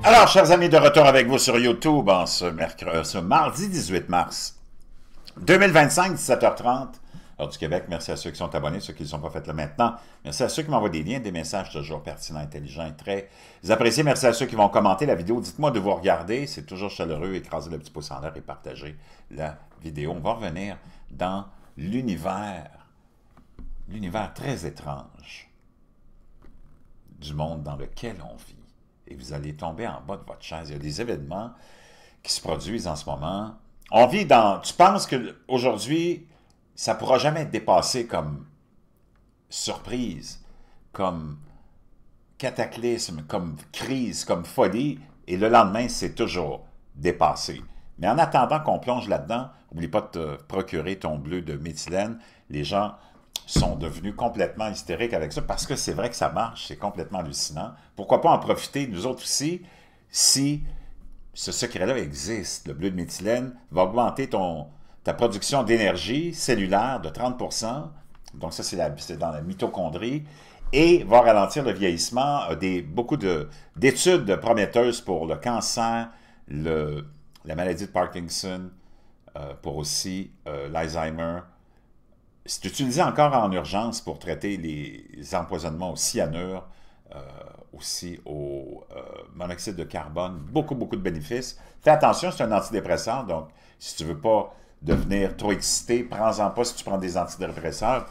Alors, chers amis, de retour avec vous sur YouTube en ce mardi 18 mars 2025, 17h30, heure du Québec. Merci à ceux qui sont abonnés, ceux qui ne sont pas faits là maintenant. Merci à ceux qui m'envoient des liens, des messages toujours pertinents, intelligents et très appréciés. Merci à ceux qui vont commenter la vidéo. Dites-moi de vous regarder, c'est toujours chaleureux. Écrasez le petit pouce en l'air et partagez la vidéo. On va revenir dans l'univers très étrange du monde dans lequel on vit. Et vous allez tomber en bas de votre chaise. Il y a des événements qui se produisent en ce moment. On vit dans... Tu penses qu'aujourd'hui, ça ne pourra jamais être dépassé comme surprise, comme cataclysme, comme crise, comme folie, et le lendemain, c'est toujours dépassé. Mais en attendant qu'on plonge là-dedans, n'oublie pas de te procurer ton bleu de méthylène. Les gens sont devenus complètement hystériques avec ça, parce que c'est vrai que ça marche, c'est complètement hallucinant. Pourquoi pas en profiter, nous autres aussi, si ce secret-là existe. Le bleu de méthylène va augmenter ta production d'énergie cellulaire de 30%, donc ça c'est dans la mitochondrie, et va ralentir le vieillissement. Beaucoup d'études prometteuses pour le cancer, la maladie de Parkinson, pour aussi l'Alzheimer. C'est utilisé encore en urgence pour traiter les empoisonnements au cyanure, aussi au monoxyde de carbone. Beaucoup de bénéfices. Fais attention, c'est un antidépresseur, donc si tu ne veux pas devenir trop excité, prends-en pas si tu prends des antidépresseurs.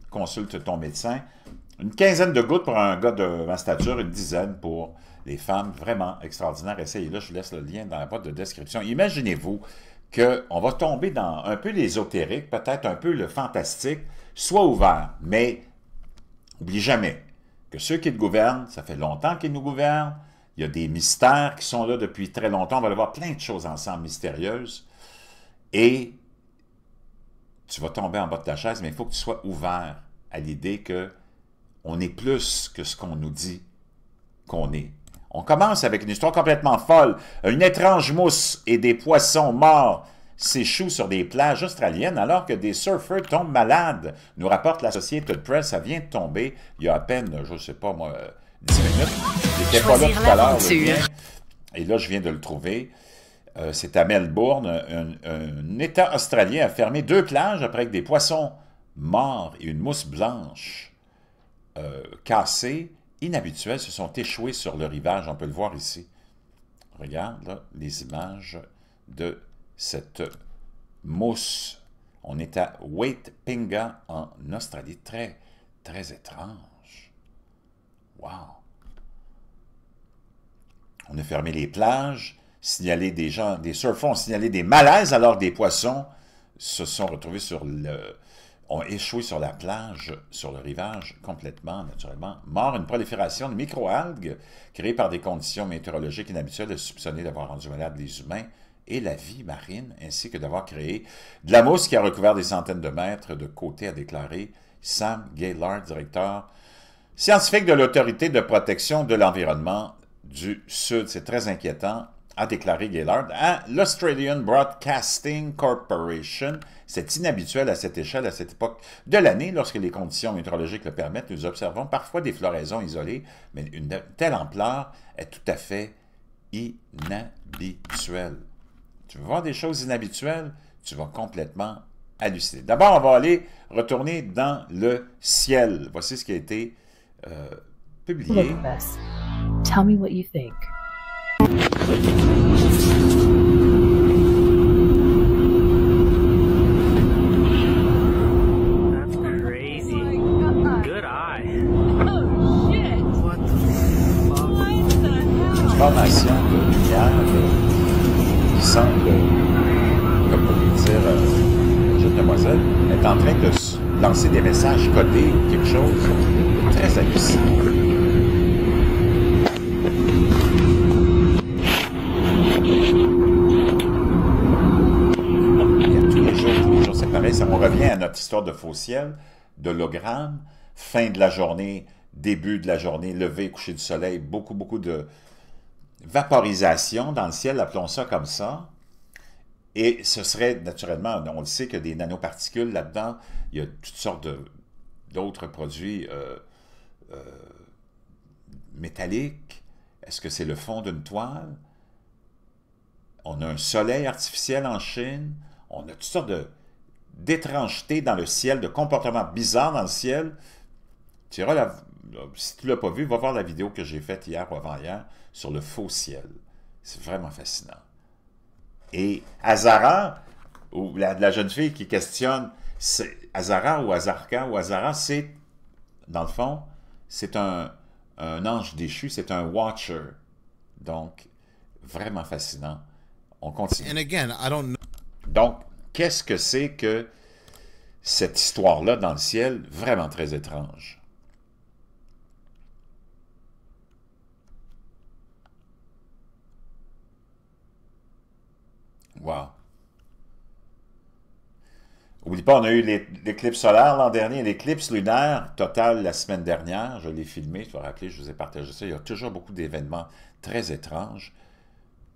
Consulte ton médecin. Une quinzaine de gouttes pour un gars de ma stature, une dizaine pour les femmes. Vraiment extraordinaire. Essayez-le, je vous laisse le lien dans la boîte de description. Imaginez-vous qu'on va tomber dans un peu l'ésotérique, peut-être un peu le fantastique. Sois ouvert, mais n'oublie jamais que ceux qui te gouvernent, ça fait longtemps qu'ils nous gouvernent. Il y a des mystères qui sont là depuis très longtemps. On va aller voir plein de choses ensemble mystérieuses. Et tu vas tomber en bas de ta chaise, mais il faut que tu sois ouvert à l'idée qu'on est plus que ce qu'on nous dit qu'on est. On commence avec une histoire complètement folle. Une étrange mousse et des poissons morts s'échouent sur des plages australiennes alors que des surfeurs tombent malades, nous rapporte la Associated Press. Ça vient de tomber il y a à peine, je ne sais pas moi, 10 minutes. J'étais pas là tout à l'heure. Et là, je viens de le trouver. C'est à Melbourne. Un État australien a fermé 2 plages après que des poissons morts et une mousse blanche cassée, inhabituels, se sont échoués sur le rivage. On peut le voir ici. Regarde là, les images de cette mousse. On est à Waitpinga en Australie. Très, très étrange. Wow! On a fermé les plages, signalé des surfeurs ont signalé des malaises alors que des poissons se sont retrouvés ont échoué sur la plage, sur le rivage, complètement, naturellement, morts. Une prolifération de microalgues créées par des conditions météorologiques inhabituelles est soupçonnée d'avoir rendu malades les humains et la vie marine, ainsi que d'avoir créé de la mousse qui a recouvert des centaines de mètres de côté, a déclaré Sam Gaillard, directeur scientifique de l'Autorité de protection de l'environnement du Sud. C'est très inquiétant, a déclaré Gaillard à l'Australian Broadcasting Corporation. C'est inhabituel à cette échelle, à cette époque de l'année, lorsque les conditions météorologiques le permettent. Nous observons parfois des floraisons isolées, mais une telle ampleur est tout à fait inhabituelle. Tu veux voir des choses inhabituelles, tu vas complètement halluciner. D'abord, on va aller retourner dans le ciel. Voici ce qui a été publié. Look at this. Tell me what you think. That's crazy. Good eye. Oh shit! What the fuck? What the hell? Formation de lumière qui semble, comme on peut dire, jeune demoiselle, est en train de lancer des messages codés, quelque chose de très hallucinant. On revient à notre histoire de faux ciel, d'hologramme, fin de la journée, début de la journée, lever, coucher du soleil, beaucoup de vaporisation dans le ciel, appelons ça comme ça. Et ce serait naturellement, on le sait qu'il y a des nanoparticules là-dedans, il y a toutes sortes d'autres produits métalliques, Est-ce que c'est le fond d'une toile? On a un soleil artificiel en Chine. On a toutes sortes d'étrangetés dans le ciel, de comportements bizarres dans le ciel. Si tu ne l'as pas vu, va voir la vidéo que j'ai faite hier ou avant-hier sur le faux ciel. C'est vraiment fascinant. Et Azara, ou la jeune fille qui questionne, Azara ou Azarka ou Azara, c'est, dans le fond, c'est un ange déchu, c'est un watcher. Donc, vraiment fascinant. On continue. And again, I don't know. Donc, qu'est-ce que c'est que cette histoire-là dans le ciel? Vraiment très étrange. Wow. N'oublie pas, on a eu l'éclipse solaire l'an dernier, l'éclipse lunaire totale la semaine dernière. Je l'ai filmé, tu vas te rappeler, je vous ai partagé ça. Il y a toujours beaucoup d'événements très étranges.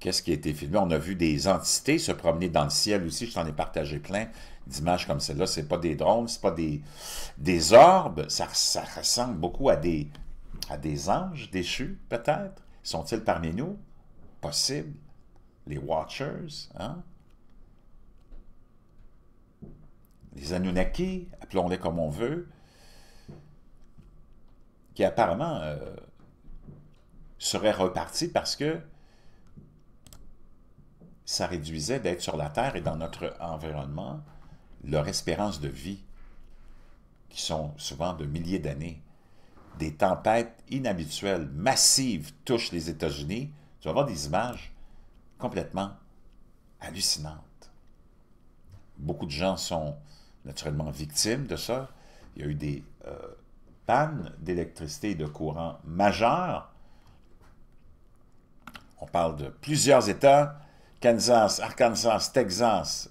Qu'est-ce qui a été filmé? On a vu des entités se promener dans le ciel aussi. Je t'en ai partagé plein d'images comme celle-là. Ce n'est pas des drones, ce n'est pas des orbes. Ça ressemble beaucoup à des anges déchus, peut-être. Sont-ils parmi nous? Possible. Les Watchers, hein? Les Anunnaki, appelons-les comme on veut, qui apparemment seraient repartis parce que ça réduisait d'être sur la Terre et dans notre environnement leur espérance de vie, qui sont souvent de milliers d'années. Des tempêtes inhabituelles, massives, touchent les États-Unis. Tu vas voir des images complètement hallucinantes. Beaucoup de gens sont naturellement victimes de ça. Il y a eu des pannes d'électricité et de courant majeures. On parle de plusieurs États, Kansas, Arkansas, Texas.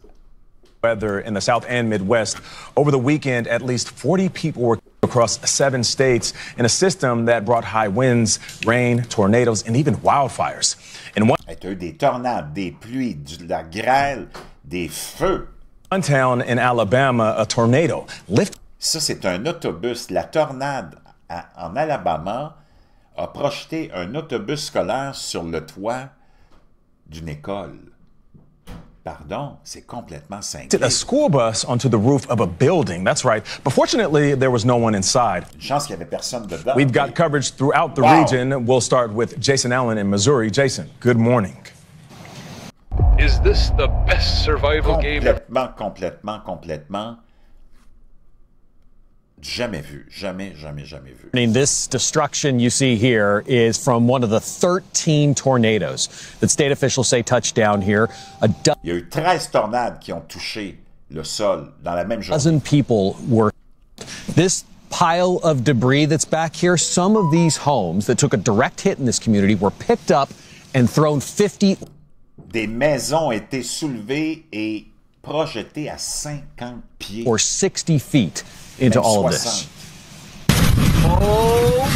Weather in the South and Midwest. Over the weekend, at least 40 people were across 7 states in a system that brought high winds, rain, tornadoes, and even wildfires. In Il y a eu des tornades, des pluies, de la grêle, des feux. one town in Alabama, a tornado lifted. Ça, c'est un autobus. La tornade en Alabama a projeté un autobus scolaire sur le toit d'une école. Pardon, c'est complètement cinglé. A school bus onto the roof of a building. That's right. But fortunately, there was no one inside. Une chance qu'il n'y avait personne dedans. We've got coverage throughout the Wow. region. We'll start with Jason Allen in Missouri. Jason, good morning. Is this the best survival game? Complètement. Jamais vu. Jamais vu. This destruction you see here is from one of the 13 tornadoes that state officials say touched down here. Il y a eu 13 tornades qui ont touché le sol dans la même journée. Dozen people were. This pile of debris that's back here, some of these homes that took a direct hit in this community were picked up and thrown 50. Des maisons ont été soulevées et projetées à 50 pieds. Or 60 feet into all of this. Oh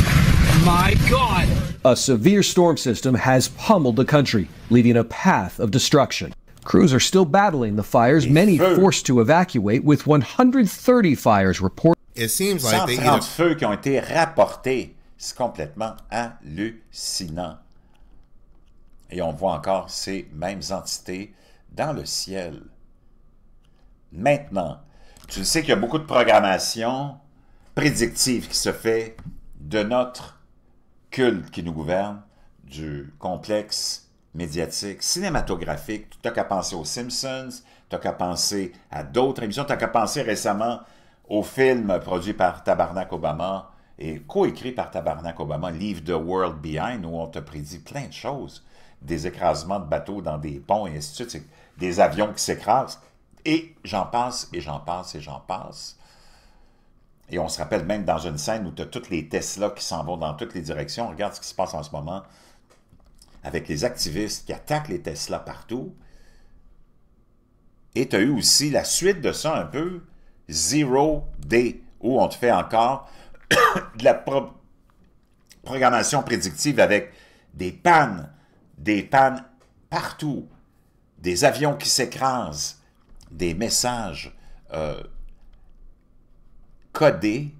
my God! A severe storm system has pummeled the country, leaving a path of destruction. Crews are still battling the fires, many forced to evacuate, with 130 fires reported. It seems like they 130 feux qui ont été rapportés. C'est complètement hallucinant. Et on voit encore ces mêmes entités dans le ciel. Maintenant, tu sais qu'il y a beaucoup de programmation prédictive qui se fait de notre culte qui nous gouverne, du complexe médiatique, cinématographique. Tu n'as qu'à penser aux Simpsons, tu n'as qu'à penser à d'autres émissions, tu n'as qu'à penser récemment au film produit par Tabarnak Obama et coécrit par Tabarnak Obama, Leave the World Behind, où on te prédit plein de choses. Des écrasements de bateaux dans des ponts et ainsi de suite, des avions qui s'écrasent. Et j'en passe, et j'en passe, et j'en passe. Et on se rappelle même dans une scène où tu as toutes les Tesla qui s'en vont dans toutes les directions. Regarde ce qui se passe en ce moment avec les activistes qui attaquent les Tesla partout. Et tu as eu aussi la suite de ça un peu, Zero Day, où on te fait encore de la programmation prédictive avec des pannes partout, des avions qui s'écrasent, des messages codés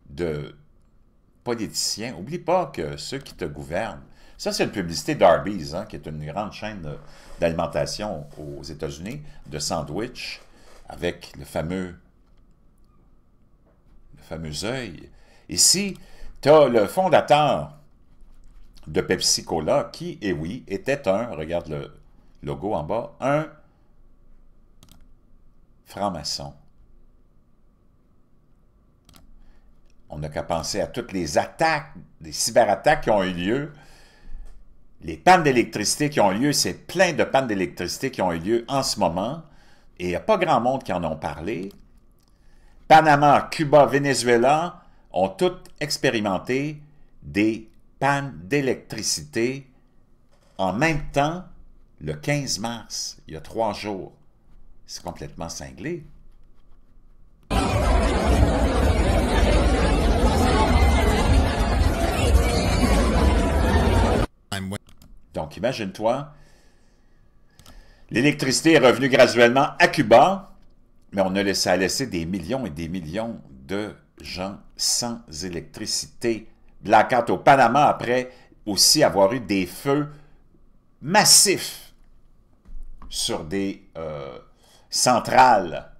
de politiciens, oublie pas que ceux qui te gouvernent, ça c'est une publicité d'Arby's, hein, qui est une grande chaîne d'alimentation aux États-Unis, de sandwich, avec le fameux œil. Ici, tu as le fondateur de Pepsi Cola qui, et oui, était regarde le logo en bas, un franc-maçon. On n'a qu'à penser à toutes les attaques, les cyberattaques qui ont eu lieu, les pannes d'électricité qui ont eu lieu, c'est plein de pannes d'électricité qui ont eu lieu en ce moment, et il n'y a pas grand monde qui en ont parlé. Panama, Cuba, Venezuela ont toutes expérimenté des pannes d'électricité en même temps le 15 mars, il y a 3 jours. C'est complètement cinglé. Donc, imagine-toi, l'électricité est revenue graduellement à Cuba, mais on a laissé des millions et des millions de gens sans électricité. Blackout au Panama après aussi avoir eu des feux massifs sur des centrales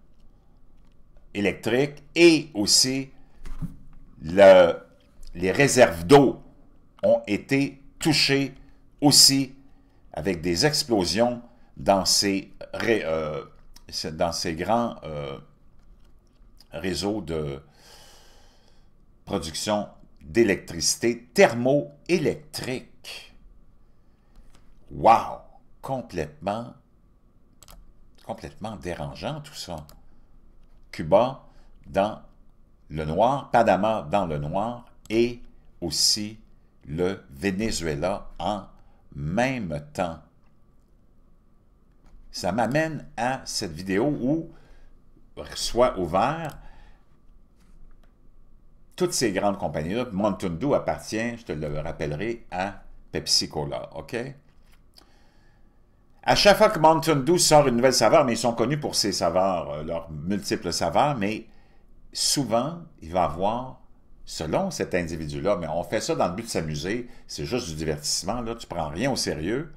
électriques et aussi les réserves d'eau ont été touchées aussi avec des explosions dans ces grands réseaux de production d'électricité thermoélectrique. Wow! Complètement dérangeant tout ça. Cuba dans le noir, Panama dans le noir et aussi le Venezuela en même temps. Ça m'amène à cette vidéo où soit ouvert toutes ces grandes compagnies-là. Mountain Dew appartient, je te le rappellerai, à Pepsi Cola, OK? À chaque fois que Mountain Dew sort une nouvelle saveur, mais ils sont connus pour ces saveurs, leurs multiples saveurs, mais souvent, il va avoir, selon cet individu-là, mais on fait ça dans le but de s'amuser, c'est juste du divertissement, là, tu prends rien au sérieux,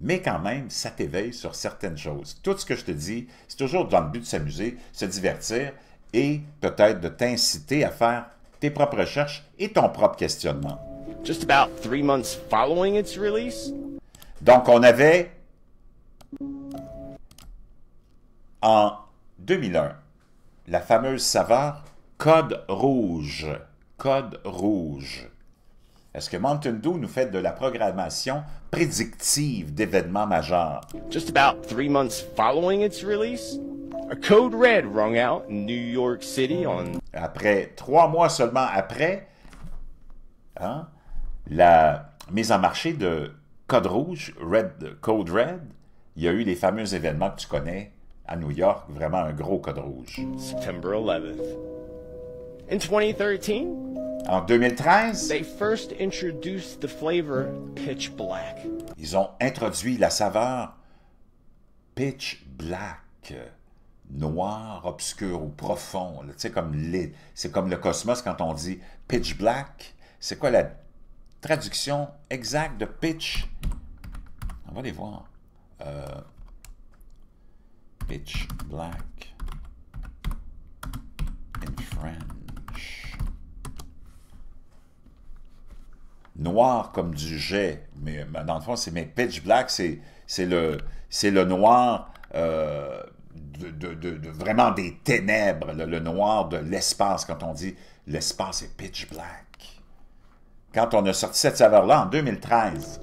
mais quand même, ça t'éveille sur certaines choses. Tout ce que je te dis, c'est toujours dans le but de s'amuser, se divertir, et peut-être de t'inciter à faire tes propres recherches et ton propre questionnement. Just about 3 months following its release. Donc, on avait, en 2001, la fameuse saveur Code Rouge. Code Rouge. Est-ce que Mountain Dew nous fait de la programmation prédictive d'événements majeurs? Just about 3 months following its release, a code red rung out in New York City on... Après 3 mois seulement après, hein, la mise en marché de Code Rouge, Code Red, il y a eu les fameux événements que tu connais à New York, vraiment un gros Code Rouge. September 11th. In 2013, en 2013, they first introduced the flavor Pitch Black. Ils ont introduit la saveur Pitch Black, noir, obscur ou profond. Tu sais, c'est comme le cosmos quand on dit Pitch Black. C'est quoi la traduction exacte de pitch? On va les voir. Pitch Black in French. Noir comme du jet, mais dans le fond, mais Pitch Black, c'est le noir vraiment des ténèbres, le noir de l'espace. Quand on dit l'espace est Pitch Black. Quand on a sorti cette saveur-là en 2013.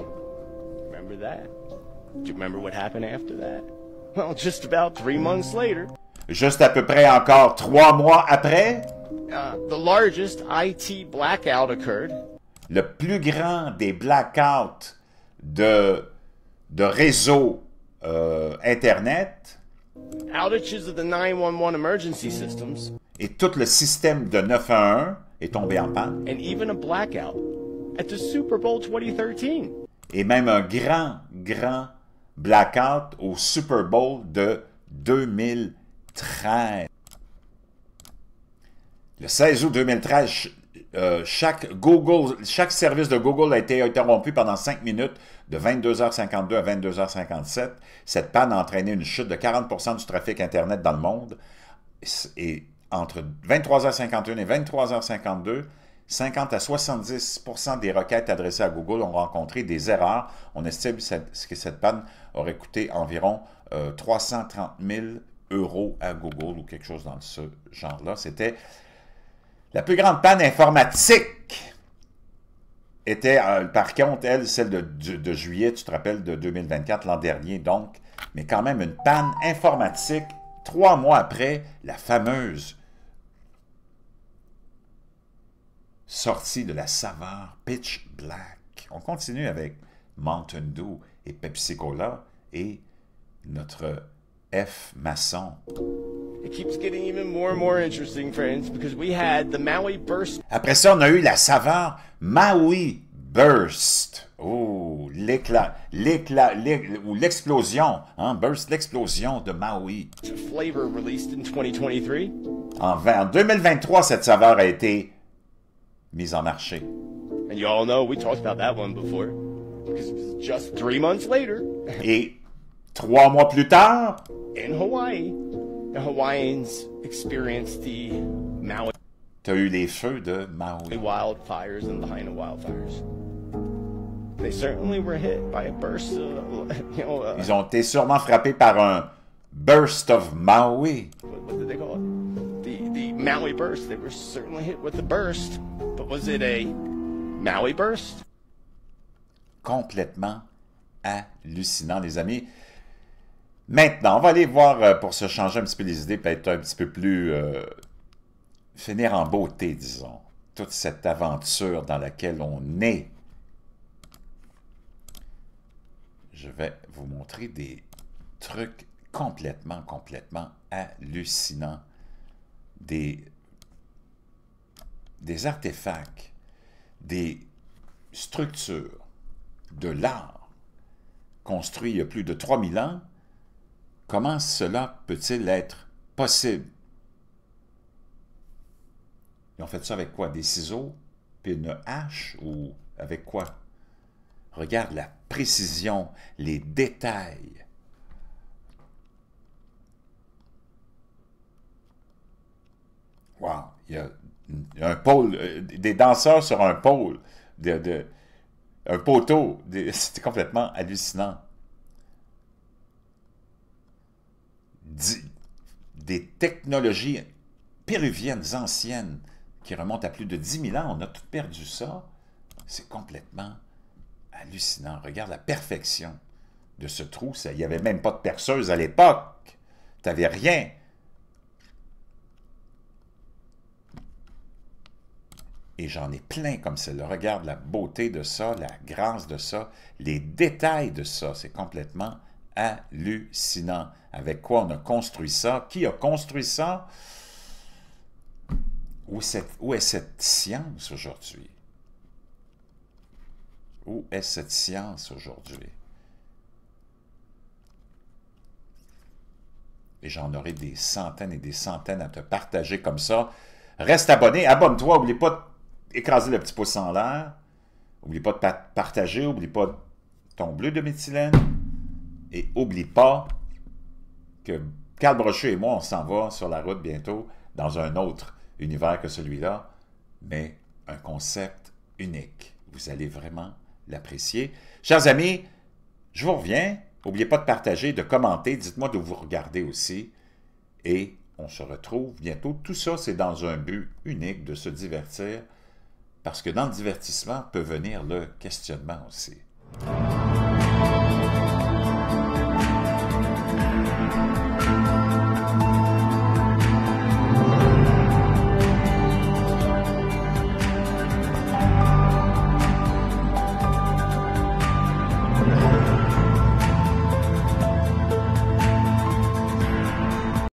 Remember that? Do you remember what happened after that? Well, just about 3 months later. Juste à peu près encore 3 mois après. The largest IT blackout occurred. Le plus grand des blackouts de réseau Internet. Outages of the 911 emergency systems. Et tout le système de 911 est tombé en panne. And even a blackout at the Super Bowl 2013. Et même un grand blackout au Super Bowl de 2013. Le 16 août 2013, chaque service de Google a été interrompu pendant 5 minutes de 22h52 à 22h57. Cette panne a entraîné une chute de 40% du trafic Internet dans le monde. Et entre 23h51 et 23h52, 50 à 70% des requêtes adressées à Google ont rencontré des erreurs. On estime que cette panne aurait coûté environ 330 000 € à Google ou quelque chose dans ce genre-là. C'était la plus grande panne informatique. Était, par contre, elle, celle de juillet, tu te rappelles, de 2024, l'an dernier, donc. Mais quand même, une panne informatique 3 mois après la fameuse sortie de la saveur Pitch Black. On continue avec Mountain Dew et Pepsi Cola et notre F maçon. It keeps getting even more and more interesting, friends, because we had the Maui Burst. Après ça, on a eu la saveur Maui Burst. Oh, l'éclat, ou l'explosion, hein, Burst, l'explosion de Maui. Flavor released in 2023. En 2023, cette saveur a été mise en marché. And you all know we talked about that one before, because it was just 3 months later. Et 3 mois plus tard, in Hawaii, the Hawaiians experienced the Maui. T'as eu les feux de Maui. Wildfires and Lahaina wildfires. They certainly were hit by a burst of, Ils ont été sûrement frappés par un burst of Maui. What did they call it? The Maui burst. They were certainly hit with the burst. But was it a Maui burst? Complètement hallucinant, les amis. Maintenant, on va aller voir, pour se changer un petit peu les idées, peut-être un petit peu plus... finir en beauté, disons. Toute cette aventure dans laquelle on est. Je vais vous montrer des trucs complètement hallucinants. Des artefacts, des structures, de l'art construit il y a plus de 3000 ans. Comment cela peut-il être possible? Ils ont fait ça avec quoi? Des ciseaux? Puis une hache? Ou avec quoi? Regarde la précision, les détails. Wow! Il y a un pôle, des danseurs sur un pôle, un poteau. C'était complètement hallucinant. Des technologies péruviennes anciennes qui remontent à plus de 10 000 ans. On a tout perdu ça. C'est complètement hallucinant. Regarde la perfection de ce trou. Il n'y avait même pas de perceuse à l'époque. Tu n'avais rien. Et j'en ai plein comme celle-là. Regarde la beauté de ça, la grâce de ça, les détails de ça. C'est complètement hallucinant. Avec quoi on a construit ça? Qui a construit ça? Où est cette science aujourd'hui? Où est cette science aujourd'hui? Et j'en aurai des centaines et des centaines à te partager comme ça. Reste abonné, abonne-toi, n'oublie pas d'écraser le petit pouce en l'air. N'oublie pas de partager, n'oublie pas ton bleu de méthylène. Et n'oublie pas que Carl Brochu et moi, on s'en va sur la route bientôt dans un autre univers que celui-là, mais un concept unique. Vous allez vraiment l'apprécier. Chers amis, je vous reviens. N'oubliez pas de partager, de commenter. Dites-moi d'où vous regardez aussi. Et on se retrouve bientôt. Tout ça, c'est dans un but unique de se divertir, parce que dans le divertissement peut venir le questionnement aussi.